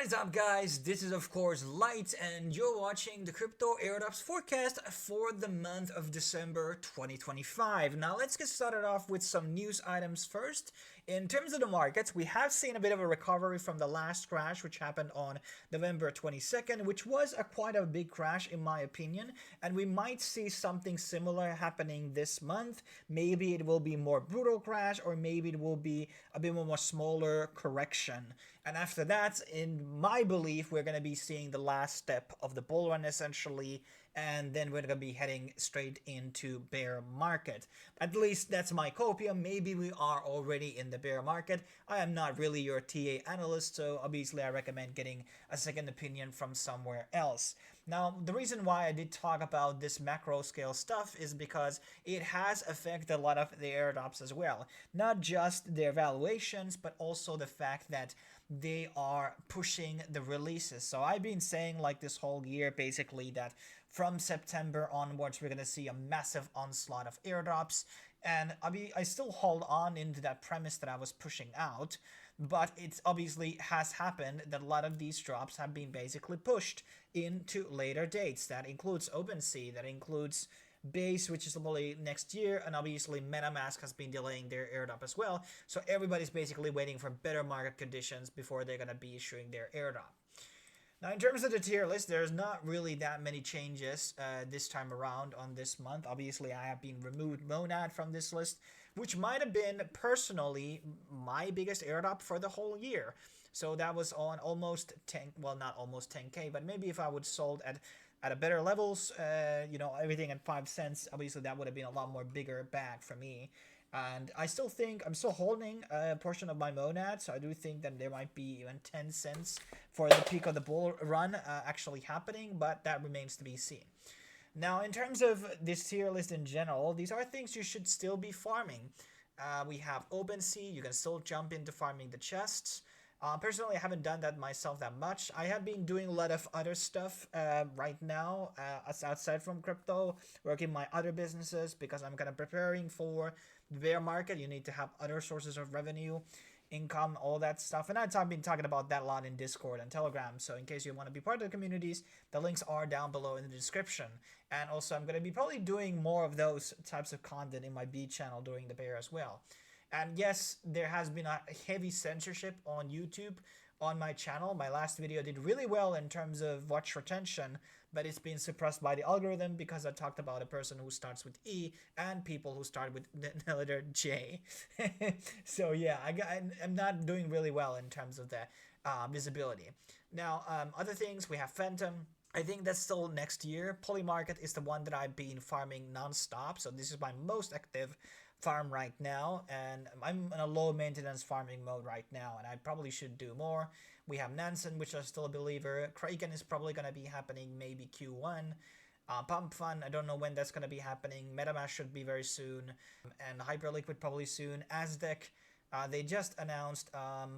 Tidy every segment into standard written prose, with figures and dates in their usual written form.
What is up, guys? This is of course LITE, and you're watching the crypto airdrops forecast for the month of December 2025. Now let's get started off with some news items first. In terms of the markets, we have seen a bit of a recovery from the last crash, which happened on November 22nd, which was quite a big crash in my opinion, and we might see something similar happening this month. Maybe it will be more brutal crash, or maybe it will be a bit more smaller correction. And after that, in my belief, we're going to be seeing the last step of the bull run essentially, and then we're going to be heading straight into bear market. At least that's my copium. Maybe we are already in the bear market. I am not really your TA analyst, so obviously I recommend getting a second opinion from somewhere else. Now, the reason why I did talk about this macro scale stuff is because it has affected a lot of the airdrops as well. Not just their valuations, but also the fact that they are pushing the releases. So I've been saying like this whole year basically that from September onwards we're going to see a massive onslaught of airdrops, and I still hold on into that premise that I was pushing out, but it obviously has happened that a lot of these drops have been basically pushed into later dates. That includes OpenSea, that includes Base, which is probably next year, and obviously MetaMask has been delaying their airdrop as well. So everybody's basically waiting for better market conditions before they're going to be issuing their airdrop. Now, in terms of the tier list, there's not really that many changes this time around on this month. Obviously, I have been removed Monad from this list, which might have been personally my biggest airdrop for the whole year. So that was on almost 10, well, not almost 10k, but maybe if I would sold at a better levels, everything at 5 cents, obviously that would have been a lot more bigger bag for me. And I still think I'm still holding a portion of my monad, so I do think that there might be even 10 cents for the peak of the bull run actually happening, but that remains to be seen. Now, in terms of this tier list in general, these are things you should still be farming. We have OpenSea, you can still jump into farming the chests. Personally, I haven't done that myself that much. I have been doing a lot of other stuff right now, outside from crypto, working my other businesses because I'm kind of preparing for the bear market. You need to have other sources of revenue, income, all that stuff. And I've been talking about that a lot in Discord and Telegram. So in case you want to be part of the communities, the links are down below in the description. And also, I'm going to be probably doing more of those types of content in my B channel during the bear as well. And yes, there has been a heavy censorship on YouTube on my channel. My last video did really well in terms of watch retention, but it's been suppressed by the algorithm because I talked about a person who starts with E and people who start with the letter J. So yeah, I'm not doing really well in terms of the visibility. Now, other things, we have Phantom. I think that's still next year. Polymarket is the one that I've been farming non-stop, so this is my most active farm right now, and I'm in a low maintenance farming mode right now, and I probably should do more. We have Nansen, which is still a believer. Kraken is probably going to be happening maybe Q1. Pump Fun, I don't know when that's going to be happening. MetaMask should be very soon, and Hyperliquid probably soon. Aztec, they just announced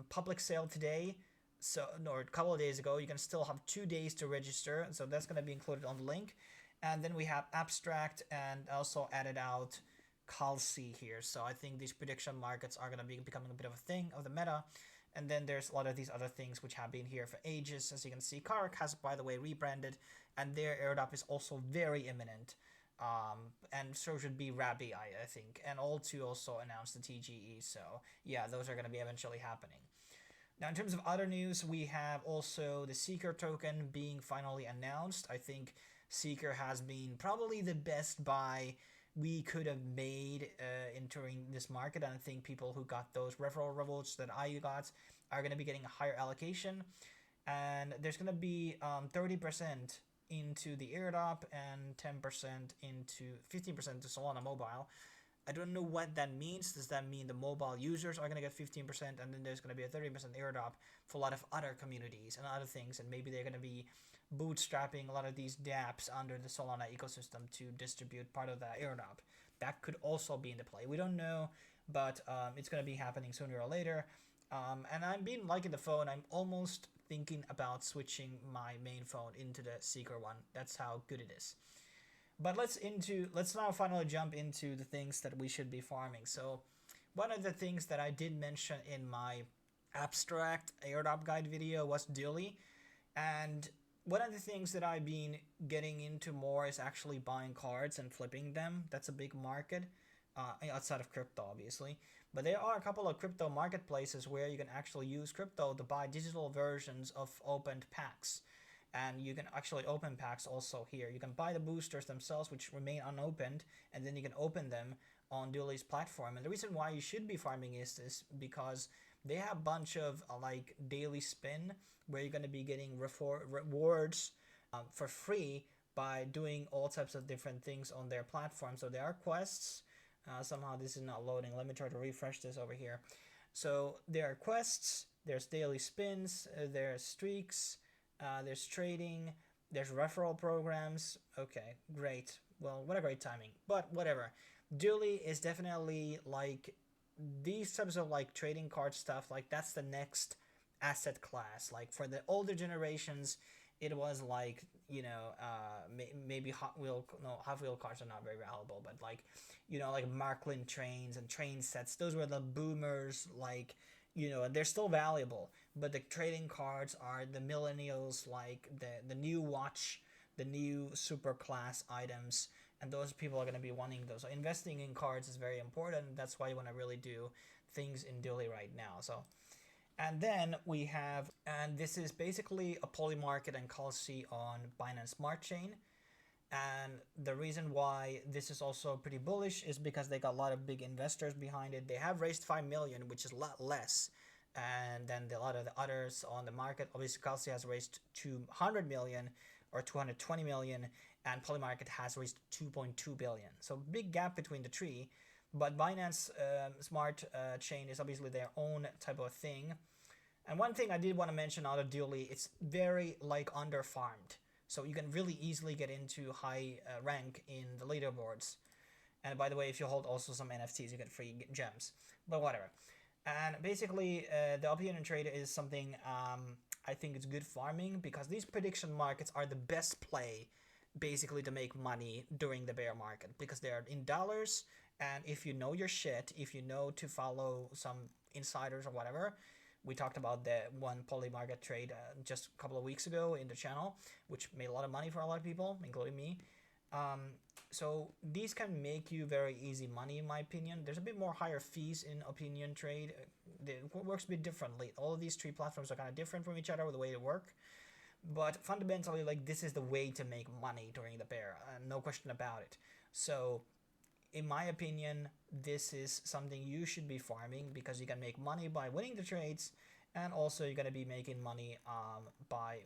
public sale today, so or a couple of days ago. You can still have 2 days to register, so that's going to be included on the link. And then we have Abstract, and also added out Calci here. So I think these prediction markets are going to be becoming a bit of a thing of the meta. And then there's a lot of these other things which have been here for ages. As you can see, Kark has, by the way, rebranded, and their airdrop is also very imminent. And so should be Rabbi, I think. And All2 also announced the TGE. So yeah, those are going to be eventually happening. Now, in terms of other news, we have also the Seeker token being finally announced. I think Seeker has been probably the best buy we could have made entering this market, and I think people who got those referral rewards that I got are going to be getting a higher allocation, and there's going to be 30% into the airdrop and 10% into 15% to Solana Mobile. I don't know what that means. Does that mean the mobile users are going to get 15%, and then there's going to be a 30% airdrop for a lot of other communities and other things, and maybe they're going to be bootstrapping a lot of these dApps under the Solana ecosystem to distribute part of the airdrop. That could also be in the play. We don't know, but it's going to be happening sooner or later. And I've been liking the phone. I'm almost thinking about switching my main phone into the Seeker one. That's how good it is. But let's now finally jump into the things that we should be farming. So one of the things that I did mention in my abstract airdrop guide video was Dilly. And one of the things that I've been getting into more is actually buying cards and flipping them. That's a big market outside of crypto, obviously. But there are a couple of crypto marketplaces where you can actually use crypto to buy digital versions of opened packs. And you can actually open packs also here. You can buy the boosters themselves, which remain unopened, and then you can open them on Dilly's platform. And the reason why you should be farming is this because they have a bunch of like daily spin where you're going to be getting rewards for free by doing all types of different things on their platform. So there are quests. Somehow this is not loading. Let me try to refresh this over here. So there are quests, there's daily spins, there's streaks, there's trading, there's referral programs. Okay, great. Well, what a great timing. But whatever. Dilly is definitely like these types of like trading card stuff. Like that's the next asset class. Like for the older generations, it was like maybe Hot Wheel. No, Hot Wheel cards are not very valuable, but like like Marklin trains and train sets. Those were the boomers. Like and they're still valuable. But the trading cards are the millennials, like the new watch, the new super class items, and those people are going to be wanting those. So investing in cards is very important. That's why you want to really do things in Dilly right now. So, and then we have, and this is basically a Polymarket and Calci on Binance Smart Chain. And the reason why this is also pretty bullish is because they got a lot of big investors behind it. They have raised 5 million, which is a lot less. And then a lot of the others on the market, obviously Calci has raised 200 million or 220 million, and Polymarket has raised 2.2 billion. So big gap between the three. But Binance Smart Chain is obviously their own type of thing. And one thing I did want to mention out of Dilly, it's very like under farmed. So you can really easily get into high rank in the leaderboards. And by the way, if you hold also some NFTs, you get free gems. But whatever. And basically, the opinion trade is something I think it's good farming because these prediction markets are the best play basically to make money during the bear market because they're in dollars. And if you know your shit, if you know to follow some insiders or whatever, we talked about the one Polymarket trade just a couple of weeks ago in the channel, which made a lot of money for a lot of people, including me. So these can make you very easy money, in my opinion. There's a bit more higher fees in opinion trade. It works a bit differently. All of these three platforms are kind of different from each other with the way they work. But fundamentally, like this is the way to make money during the bear, no question about it. So in my opinion, this is something you should be farming because you can make money by winning the trades, and also you're going to be making money by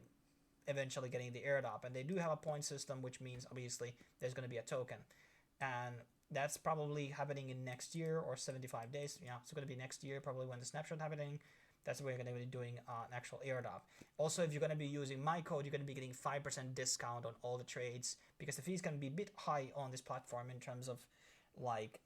eventually getting the airdrop. And they do have a point system, which means obviously there's going to be a token, and that's probably happening in next year or 75 days. Yeah, it's going to be next year probably when the snapshot happening. That's where you're going to be doing an actual airdrop. Also, if you're going to be using my code, you're going to be getting 5% discount on all the trades because the fees can be a bit high on this platform in terms of like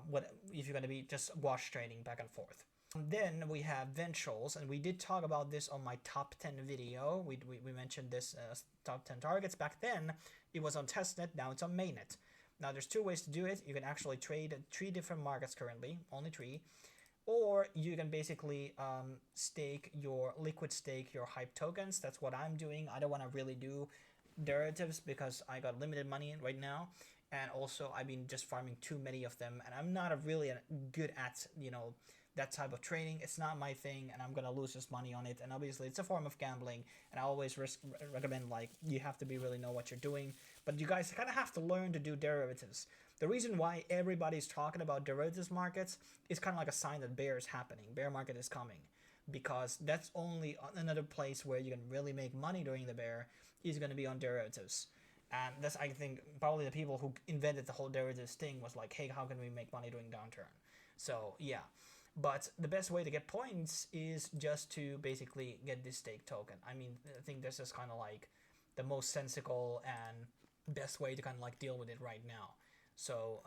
what if you're going to be just wash trading back and forth. Then we have Ventrals, and we did talk about this on my top 10 video. We mentioned this top 10 targets. Back then, it was on testnet, now it's on mainnet. Now, there's two ways to do it. You can actually trade 3 different markets currently, only 3. Or you can basically liquid stake your hype tokens. That's what I'm doing. I don't want to really do derivatives because I got limited money right now. And also, I've been just farming too many of them. And I'm not really good at, that type of trading. It's not my thing, and I'm gonna lose this money on it. And obviously it's a form of gambling, and I always recommend like you have to really know what you're doing. But you guys kind of have to learn to do derivatives. The reason why everybody's talking about derivatives markets is kind of like a sign that bear is happening, bear market is coming, because that's only another place where you can really make money during the bear is going to be on derivatives. And that's, I think, probably the people who invented the whole derivatives thing was like, hey, how can we make money during downturn? So yeah. But the best way to get points is just to basically get this stake token. I mean, I think this is kind of like the most sensible and best way to kind of like deal with it right now. So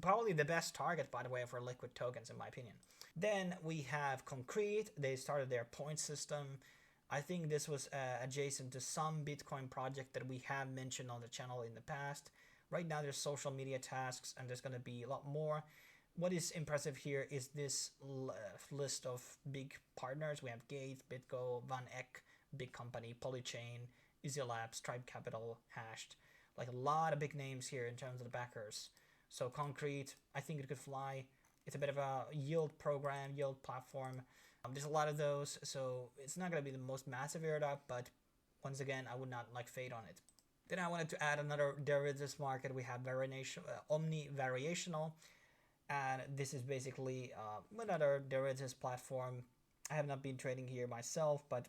probably the best target, by the way, for liquid tokens, in my opinion. Then we have Concrete. They started their point system. I think this was adjacent to some Bitcoin project that we have mentioned on the channel in the past. Right now, there's social media tasks, and there's going to be a lot more. What is impressive here is this list of big partners. We have Gate, BitGo, Van Eck, Big Company, Polychain, Easy Labs, Tribe Capital, Hashed. Like a lot of big names here in terms of the backers. So Concrete, I think it could fly. It's a bit of a yield program, yield platform. There's a lot of those, so it's not going to be the most massive airdrop, but once again, I would not like fade on it. Then I wanted to add another derivatives market. We have Omni Variational, and this is basically another derivatives platform. I have not been trading here myself, but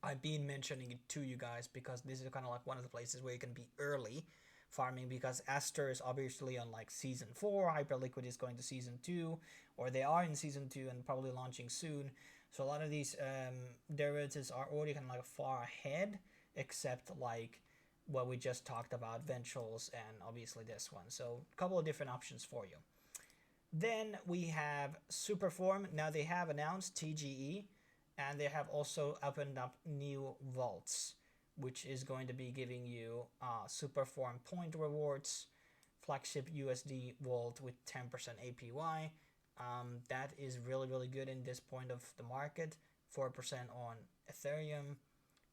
I've been mentioning it to you guys because this is kind of like one of the places where you can be early farming, because Aster is obviously on like season 4, Hyperliquid is going to season 2, or they are in season 2 and probably launching soon. So a lot of these derivatives are already kind of like far ahead, except like what we just talked about, Ventrals, and obviously this one. So a couple of different options for you. Then we have Superform. Now they have announced TGE, and they have also opened up new vaults, which is going to be giving you Superform point rewards, flagship USD vault with 10% APY. That is really, really good in this point of the market. 4% on Ethereum,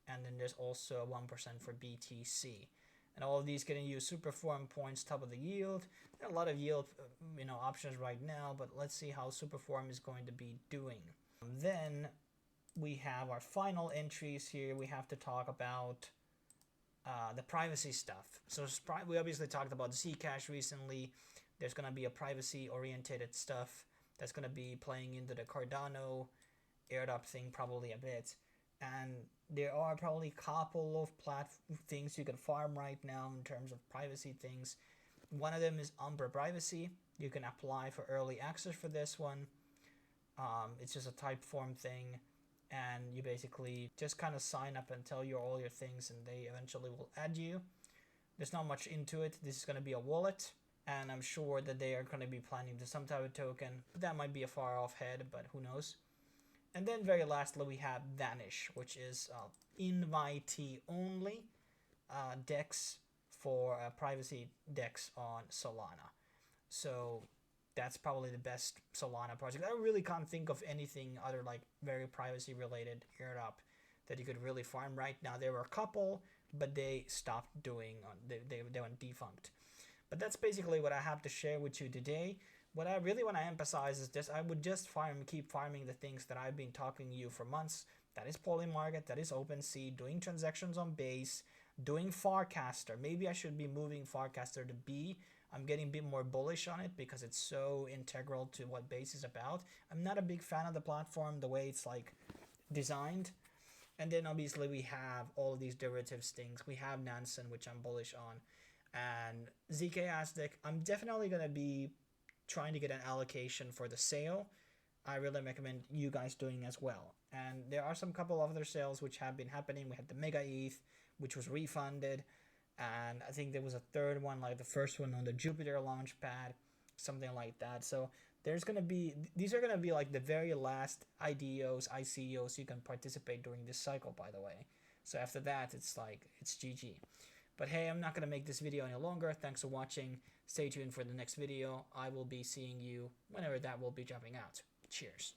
and then there's also 1% for BTC. And all of these getting you Superform points, top of the yield. There are a lot of yield options right now, but let's see how Superform is going to be doing. Then we have our final entries here. We have to talk about the privacy stuff. So we obviously talked about Zcash recently. There's going to be a privacy oriented stuff that's going to be playing into the Cardano airdrop thing probably a bit. And there are probably a couple of things you can farm right now in terms of privacy things. One of them is Umbra Privacy. You can apply for early access for this one. It's just a Typeform thing, and you basically just kind of sign up and tell all your things, and they eventually will add you. There's not much into it. This is going to be a wallet, and I'm sure that they are going to be planning to some type of token. That might be a far off head, but who knows. And then very lastly, we have Vanish, which is invitee only DEX for privacy DEX on Solana. So that's probably the best Solana project. I really can't think of anything other like very privacy related airdrop that you could really farm right now. There were a couple, but they stopped doing, they went defunct. But that's basically what I have to share with you today. What I really want to emphasize is this: I would just keep farming the things that I've been talking to you for months. That is Polymarket, that is OpenSea, doing transactions on Base, doing Farcaster. Maybe I should be moving Farcaster to B. I'm getting a bit more bullish on it because it's so integral to what Base is about. I'm not a big fan of the platform, the way it's like designed. And then obviously we have all of these derivatives things. We have Nansen, which I'm bullish on. And ZK Aztec, I'm definitely going to be trying to get an allocation for the sale. I really recommend you guys doing as well. And there are some couple of other sales which have been happening. We had the Mega ETH, which was refunded, and I think there was a third one, like the first one on the Jupiter Launchpad, something like that. So these are going to be like the very last ICOs you can participate during this cycle, by the way. So after that, it's GG. But hey, I'm not going to make this video any longer. Thanks for watching. Stay tuned for the next video. I will be seeing you whenever that will be jumping out. Cheers.